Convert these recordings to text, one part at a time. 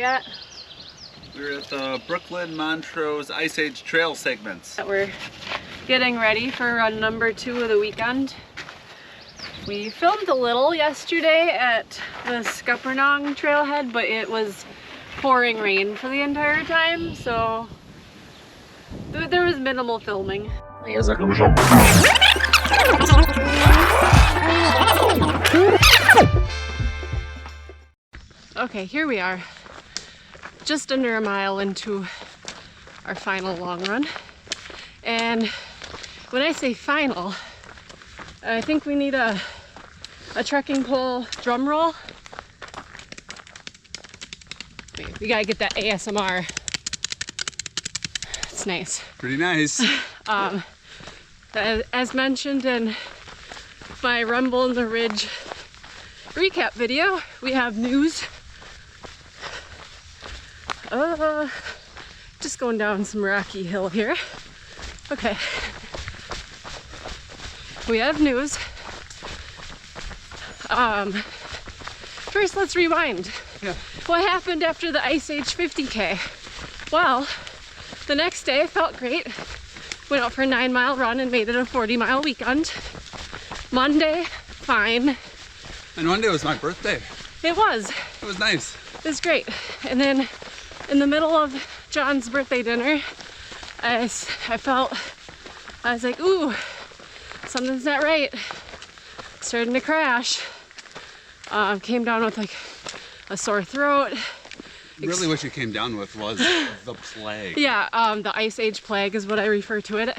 at? We're at the Brooklyn Montrose Ice Age trail segments. We're getting ready for run number 2 of the weekend. We filmed a little yesterday at the Scuppernong trailhead, but it was pouring rain for the entire time, so there was minimal filming. Okay, here we are, just under a mile into our final long run. And when I say final, I think we need a trekking pole drum roll. Wait, we gotta get that ASMR. It's nice. Pretty nice. As mentioned in my Rumble in the Ridge recap video, we have news. Just going down some rocky hill here. Okay. We have news. First, let's rewind. Yeah. What happened after the Ice Age 50K? Well, the next day felt great. Went out for a 9-mile run and made it a 40-mile weekend. Monday, fine. And Monday was my birthday. It was. It was nice. It was great. And then in the middle of John's birthday dinner, I was like, ooh, something's not right. Starting to crash. Came down with like a sore throat. Really what you came down with was the plague. Yeah, the Ice Age plague is what I refer to it.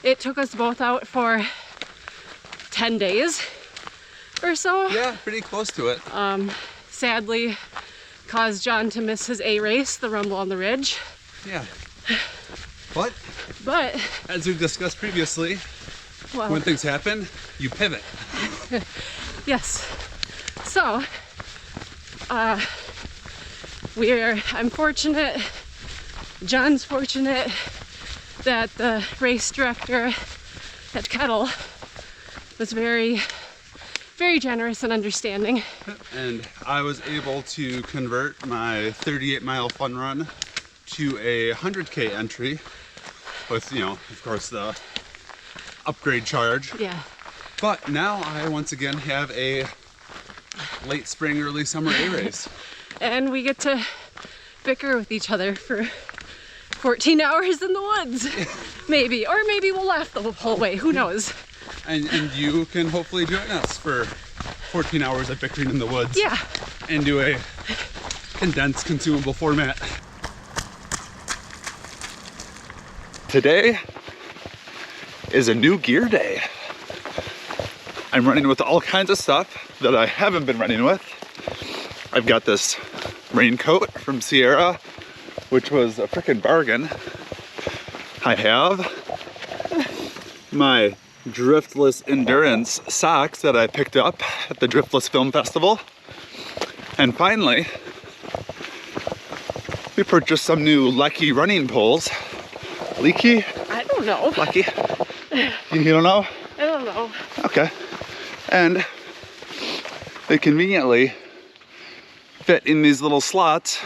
It took us both out for 10 days or so. Yeah, pretty close to it. Sadly caused John to miss his A race, the Rumble on the Ridge. Yeah. But as we've discussed previously, well, when things happen, you pivot. Yes. So, I'm fortunate, John's fortunate that the race director at Kettle was very, very generous and understanding. And I was able to convert my 38-mile fun run to a 100K entry with, you know, of course, the upgrade charge. Yeah. But now I once again have a late spring, early summer A race. And we get to bicker with each other for 14 hours in the woods. Maybe. Or maybe we'll laugh the whole way. Who knows? And you can hopefully join us for 14 hours of bickering in the woods. Yeah. And do a condensed, consumable format. Today is a new gear day. I'm running with all kinds of stuff that I haven't been running with. I've got this raincoat from Sierra, which was a frickin' bargain. I have my Driftless Endurance socks that I picked up at the Driftless Film Festival. And finally, we purchased some new Lecky running poles. Leaky? I don't know. Lecky? You don't know? I don't know. Okay. And they conveniently fit in these little slots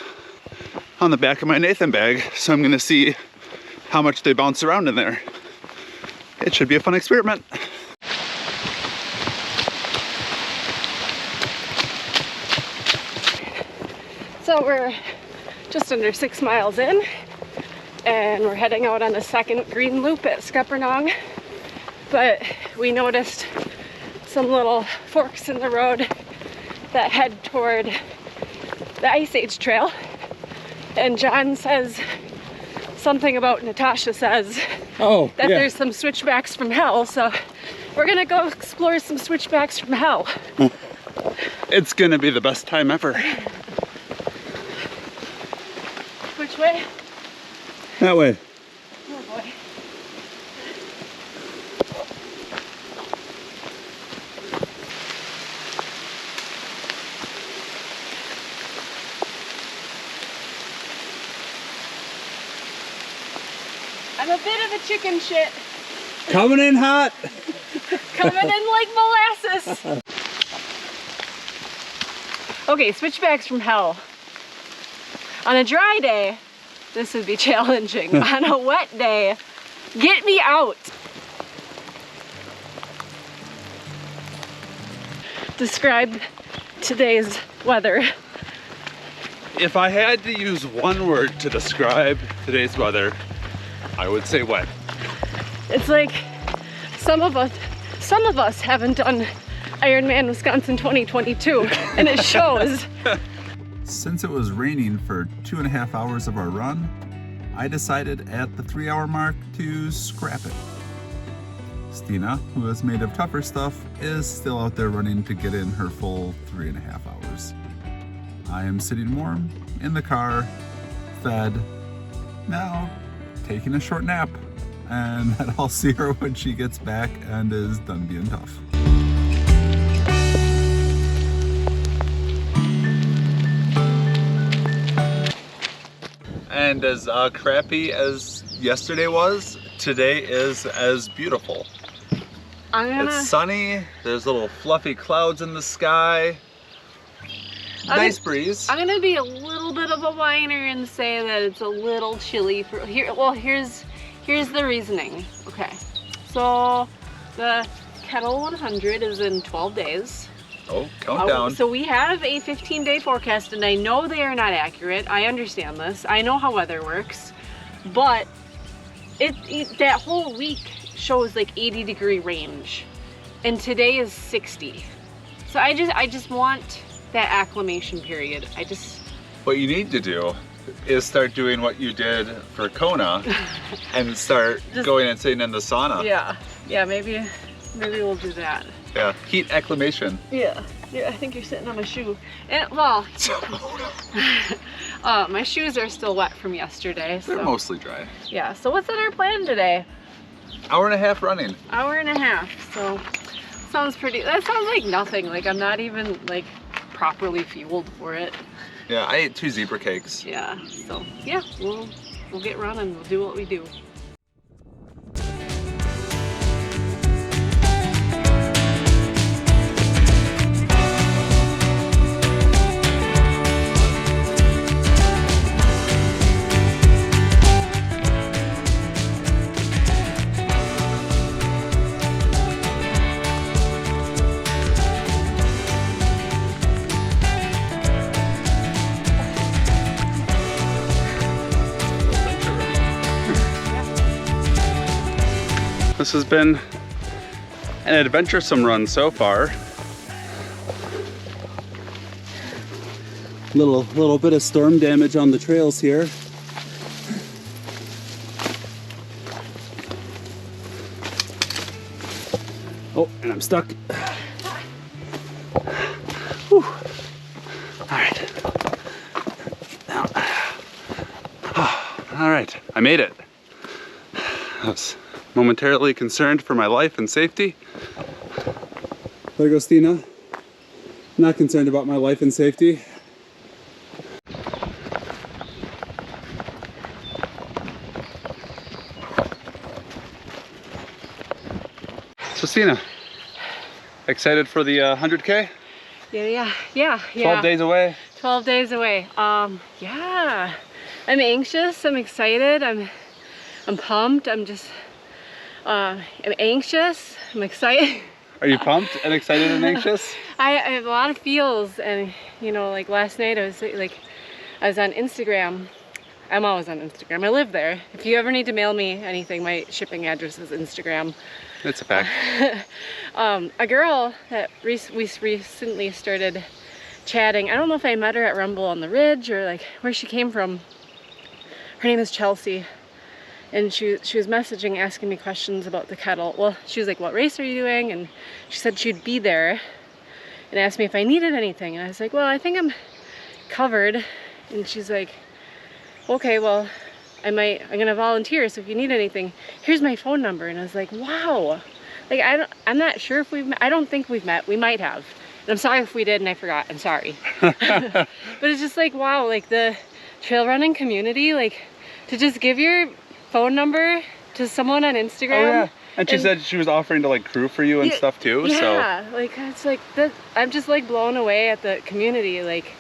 on the back of my Nathan bag, so I'm gonna see how much they bounce around in there. It should be a fun experiment. So we're just under 6 miles in, and we're heading out on a second green loop at Scuppernong. But we noticed some little forks in the road that head toward the Ice Age trail. And John says something about Natasha says that there's some switchbacks from hell. So we're gonna go explore some switchbacks from hell. It's gonna be the best time ever. Which way? That way. Oh boy. I'm a bit of a chicken shit. Coming in hot. Coming in like molasses. Okay, switchbacks from hell. On a dry day, this would be challenging. On a wet day, get me out. Describe today's weather. If I had to use one word to describe today's weather, I would say wet. It's like some of us haven't done Ironman Wisconsin 2022, and it shows. Since it was raining for 2.5 hours of our run, I decided at the 3-hour mark to scrap it. Stina, who is made of tougher stuff, is still out there running to get in her full 3.5 hours. I am sitting warm in the car, fed, now taking a short nap, and I'll see her when she gets back and is done being tough. And as crappy as yesterday was, today is as beautiful. It's sunny, there's little fluffy clouds in the sky, nice breeze. I'm gonna be a little bit of a whiner and say that it's a little chilly for here. Well, here's the reasoning. Okay, so the Kettle 100 is in 12 days. Oh, countdown. So we have a 15-day forecast, and I know they are not accurate. I understand this. I know how weather works, but that whole week shows like 80-degree range, and today is 60. So I just want that acclimation period. What you need to do is start doing what you did for Kona and start going and sitting in the sauna. Yeah, maybe we'll do that. Yeah, heat acclimation. Yeah, I think you're sitting on my shoe. And well, my shoes are still wet from yesterday. They're mostly dry. Yeah, so what's in our plan today? 1.5 hours running. 1.5 hours, so that sounds like nothing. Like I'm not even like properly fueled for it. Yeah, I ate 2 zebra cakes. Yeah, so yeah, we'll get running, we'll do what we do. This has been an adventuresome run so far. Little bit of storm damage on the trails here. Oh, and I'm stuck. Whew. All right. Now. All right, I made it. I was momentarily concerned for my life and safety. There goes Stina. Not concerned about my life and safety. So Stina, excited for the 100K? Yeah. 12 days away? 12 days away. Yeah. I'm anxious, I'm excited, I'm pumped, I'm anxious, I'm excited. Are you pumped and excited and anxious? I have a lot of feels, and you know, like last night I was on Instagram. I'm always on Instagram. I live there. If you ever need to mail me anything, my shipping address is Instagram. It's a fact. A girl that we recently started chatting. I don't know if I met her at Rumble on the Ridge or like where she came from. Her name is Chelsea. And she was messaging, asking me questions about the kettle. Well, she was like, what race are you doing? And she said she'd be there and asked me if I needed anything. And I was like, well, I think I'm covered. And she's like, okay, well, I'm gonna volunteer, so if you need anything, here's my phone number. And I was like, wow. Like, I'm not sure if we've met. I don't think we've met. We might have. And I'm sorry if we did and I forgot. I'm sorry. But it's just like, wow, like the trail running community, like to just give your phone number to someone on Instagram. Oh, yeah. And she said she was offering to like crew for you and stuff too. Yeah, so like it's like that. I'm just like blown away at the community. Like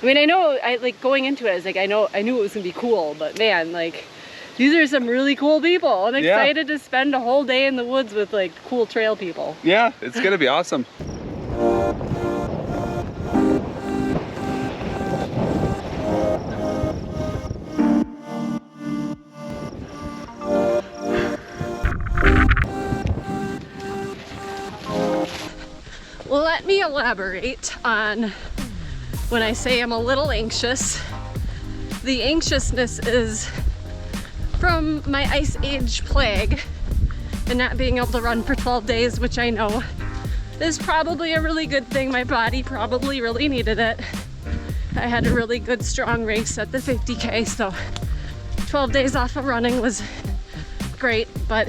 I mean, I know, like going into it, I was like, I knew it was gonna be cool, but man, like, these are some really cool people. I'm excited to spend a whole day in the woods with like cool trail people. Yeah, it's gonna be awesome. Well, let me elaborate on when I say I'm a little anxious. The anxiousness is from my Ice Age plague and not being able to run for 12 days, which I know is probably a really good thing. My body probably really needed it. I had a really good strong race at the 50K, so 12 days off of running was great, but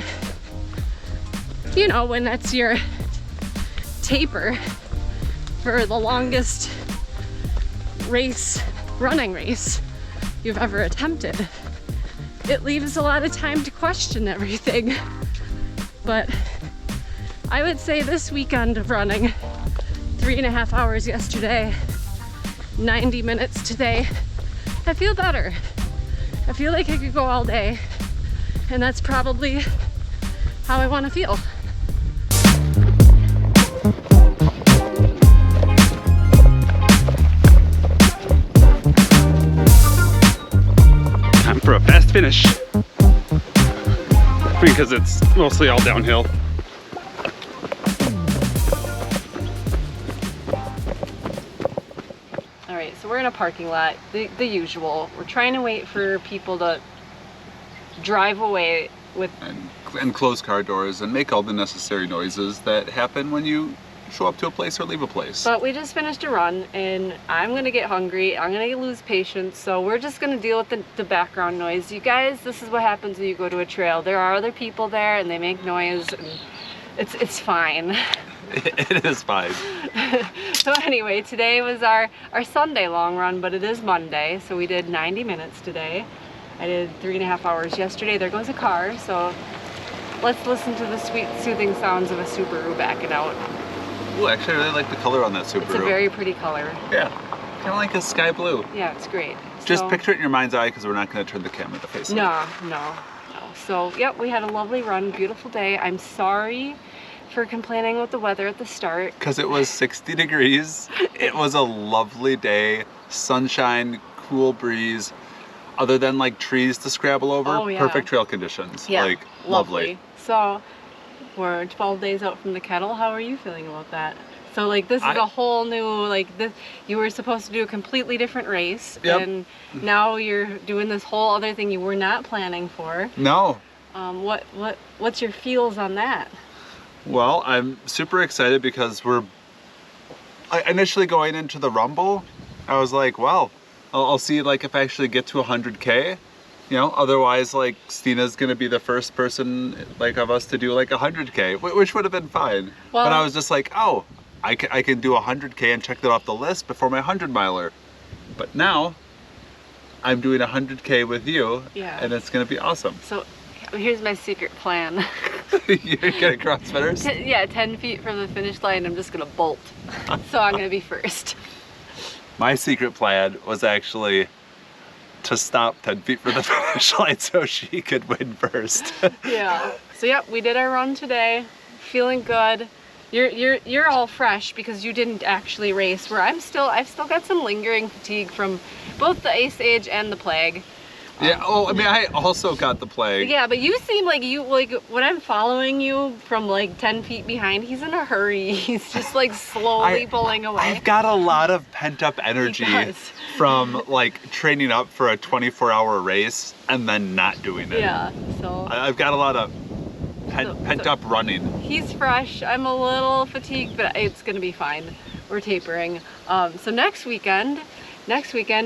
you know, when that's your taper for the longest running race you've ever attempted, it leaves a lot of time to question everything. But I would say this weekend of running, 3.5 hours yesterday, 90 minutes today, I feel better. I feel like I could go all day, and that's probably how I want to feel. Time for a fast finish. Because it's mostly all downhill. All right, so we're in a parking lot, the usual. We're trying to wait for people to drive away with... And close car doors and make all the necessary noises that happen when you show up to a place or leave a place. But we just finished a run and I'm gonna get hungry, I'm gonna lose patience, so we're just gonna deal with the background noise. You guys, this is what happens when you go to a trail. There are other people there and they make noise, and it's fine. It is fine. So anyway, today was our Sunday long run, but it is Monday, so we did 90 minutes today. I did 3.5 hours yesterday. There goes a car, so let's listen to the sweet, soothing sounds of a Subaru backing out. Ooh, actually I really like the color on that Subaru. It's a very pretty color. Yeah, kind of like a sky blue. Yeah, it's great. Just so, picture it in your mind's eye, because we're not going to turn the camera to face it. No. So, yep, we had a lovely run, beautiful day. I'm sorry for complaining with the weather at the start. Because it was 60 degrees. It was a lovely day. Sunshine, cool breeze. Other than like trees to scrabble over, perfect trail conditions. Yeah, like lovely. So we're 12 days out from the kettle. How are you feeling about that? So like this is a whole new, like this, you were supposed to do a completely different race, and now you're doing this whole other thing you were not planning for. No. What's your feels on that? Well, I'm super excited because initially going into the Rumble, I was like, well, I'll see like if I actually get to 100K, you know, otherwise like Stina's gonna be the first person like of us to do like 100K, which would have been fine. Well, but I was just like, oh, I can do 100K and check that off the list before my 100-miler. But now I'm doing 100K with you, and it's gonna be awesome. So here's my secret plan. You're gonna cross fitters? Yeah, 10 feet from the finish line, I'm just gonna bolt. So I'm gonna be first. My secret plan was actually to stop 10 feet from the finish line so she could win first. Yeah. So yep, we did our run today. Feeling good. You're all fresh because you didn't actually race. Where I've still got some lingering fatigue from both the Ice Age and the plague. Yeah, I mean, I also got the plague. Yeah, but you seem like when I'm following you from like 10 feet behind, he's in a hurry. He's just like slowly pulling away. I've got a lot of pent up energy from like training up for a 24-hour race and then not doing it. Yeah, so. I've got a lot of pent up running. He's fresh. I'm a little fatigued, but it's gonna be fine. We're tapering. So next weekend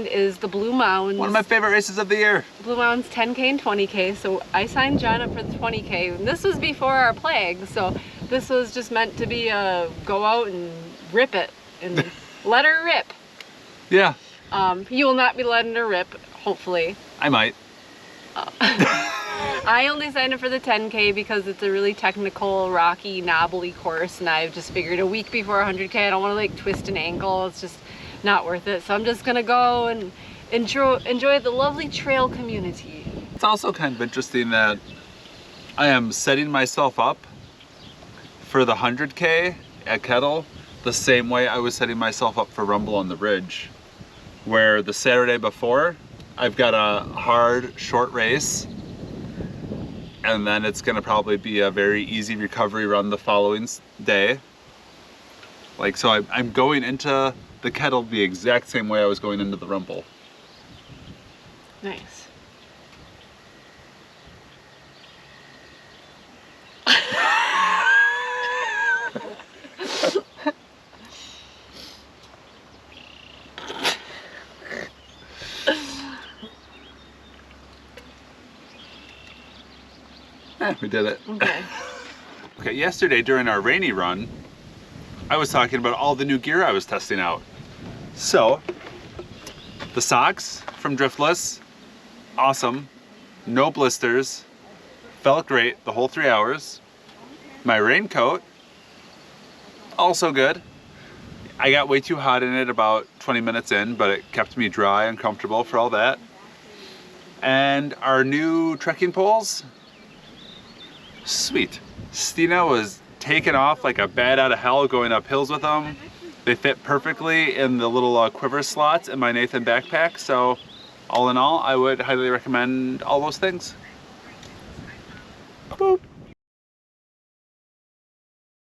is the Blue Mounds. One of my favorite races of the year. Blue Mounds 10K and 20K. So I signed John up for the 20K. And this was before our plague. So this was just meant to be a go out and rip it and let her rip. Yeah. You will not be letting her rip, hopefully. I might. I only signed up for the 10K because it's a really technical, rocky, knobbly course. And I've just figured a week before 100K, I don't want to like twist an ankle. It's just not worth it. So I'm just gonna go and enjoy the lovely trail community. It's also kind of interesting that I am setting myself up for the 100K at Kettle the same way I was setting myself up for Rumble on the Ridge, where the Saturday before I've got a hard short race, and then it's gonna probably be a very easy recovery run the following day. Like, so I'm going into the Kettle the exact same way I was going into the Rumble. Nice. We did it. Okay. Okay, yesterday during our rainy run, I was talking about all the new gear I was testing out. So, the socks from Driftless, awesome. No blisters, felt great the whole 3 hours. My raincoat, also good. I got way too hot in it about 20 minutes in, but it kept me dry and comfortable for all that. And our new trekking poles, sweet. Stina was taking off like a bat out of hell going up hills with them. They fit perfectly in the little quiver slots in my Nathan backpack. So all in all, I would highly recommend all those things. Boop.